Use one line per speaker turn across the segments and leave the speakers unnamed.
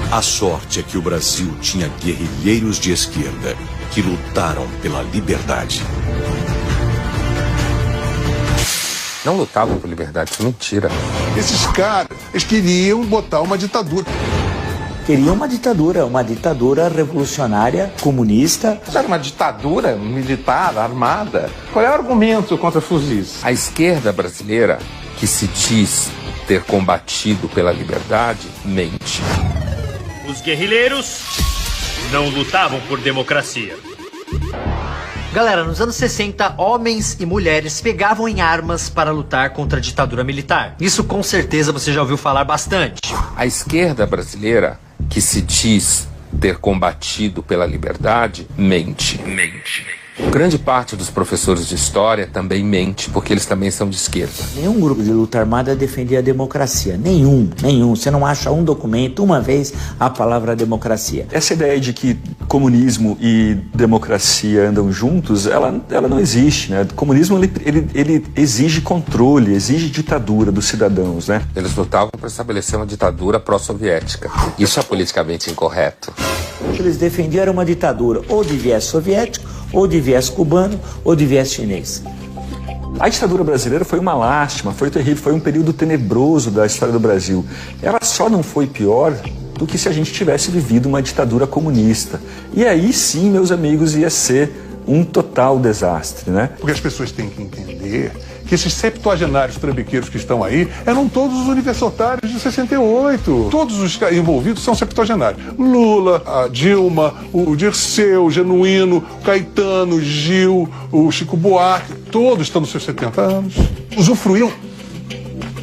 A sorte é que o Brasil tinha guerrilheiros de esquerda que lutaram pela liberdade.
Não lutavam por liberdade, isso é mentira.
Esses caras, eles queriam botar uma ditadura.
Queriam uma ditadura revolucionária, comunista.
Era uma ditadura militar, armada. Qual é o argumento contra fuzis? A esquerda brasileira, que se diz ter combatido pela liberdade, mente.
Os guerrilheiros não lutavam por democracia.
Galera, nos anos 60, homens e mulheres pegavam em armas para lutar contra a ditadura militar. Isso com certeza você já ouviu falar bastante.
A esquerda brasileira, que se diz ter combatido pela liberdade, mente. Grande parte dos professores de história também mente, porque eles também são de esquerda.
Nenhum grupo de luta armada defendia a democracia. Nenhum. Você não acha um documento, uma vez, a palavra democracia.
Essa ideia de que comunismo e democracia andam juntos, ela não existe, né? O comunismo, ele exige controle, exige ditadura dos cidadãos, né?
Eles lutavam para estabelecer uma ditadura pró-soviética. Isso é politicamente incorreto.
O que eles defendiam era uma ditadura ou de viés soviético, ou de viés cubano, ou de viés chinês.
A ditadura brasileira foi uma lástima, foi terrível, foi um período tenebroso da história do Brasil. Ela só não foi pior do que se a gente tivesse vivido uma ditadura comunista. E aí sim, meus amigos, ia ser um total desastre, né?
Porque as pessoas têm que entender que esses septuagenários trambiqueiros que estão aí eram todos os universitários de 68. Todos os envolvidos são septuagenários. Lula, a Dilma, o Dirceu, o Genuíno, o Caetano, o Gil, o Chico Buarque, todos estão nos seus 70 anos. Usufruíam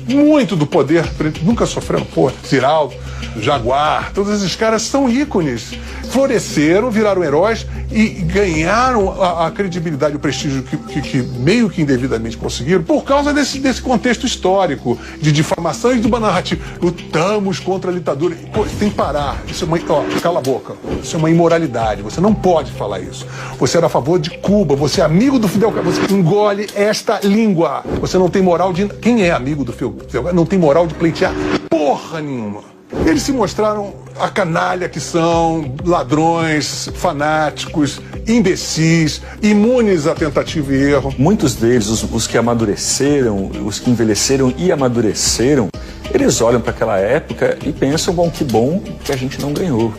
muito do poder, nunca sofreram, Ziraldo, Jaguar, todos esses caras são ícones. Floresceram, viraram heróis e ganharam a credibilidade e o prestígio que meio que indevidamente conseguiram por causa desse contexto histórico de difamação e de uma narrativa. Lutamos contra a ditadura. Tem que parar. Isso é cala a boca. Isso é uma imoralidade. Você não pode falar isso. Você era a favor de Cuba. Você é amigo do Fidel Castro. Você engole esta língua. Você não tem moral de... Quem é amigo do Fidel Castro não tem moral de pleitear porra nenhuma. Eles se mostraram a canalha que são, ladrões, fanáticos, imbecis, imunes a tentativa e erro.
Muitos deles, os que amadureceram, os que envelheceram e amadureceram, eles olham para aquela época e pensam, bom, que bom que a gente não ganhou.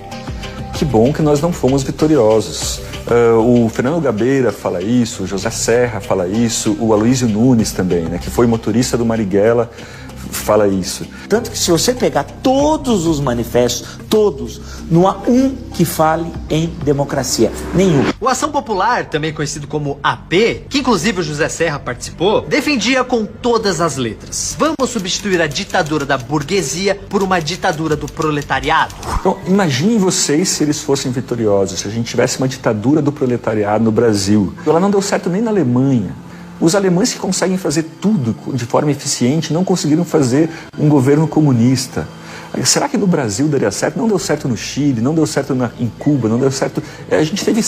Que bom que nós não fomos vitoriosos. O Fernando Gabeira fala isso, o José Serra fala isso, o Aloysio Nunes também, né, que foi motorista do Marighella, fala isso.
Tanto que se você pegar todos os manifestos, todos, não há um que fale em democracia. Nenhum.
O Ação Popular, também conhecido como AP, que inclusive o José Serra participou, defendia com todas as letras: vamos substituir a ditadura da burguesia por uma ditadura do proletariado.
Então, imaginem vocês se eles fossem vitoriosos, se a gente tivesse uma ditadura do proletariado no Brasil. Ela não deu certo nem na Alemanha. Os alemães que conseguem fazer tudo de forma eficiente não conseguiram fazer um governo comunista. Será que no Brasil daria certo? Não deu certo no Chile, não deu certo em Cuba, não deu certo... A gente teve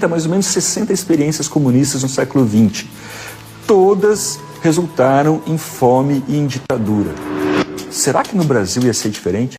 mais ou menos 60 experiências comunistas no século XX. Todas resultaram em fome e em ditadura. Será que no Brasil ia ser diferente?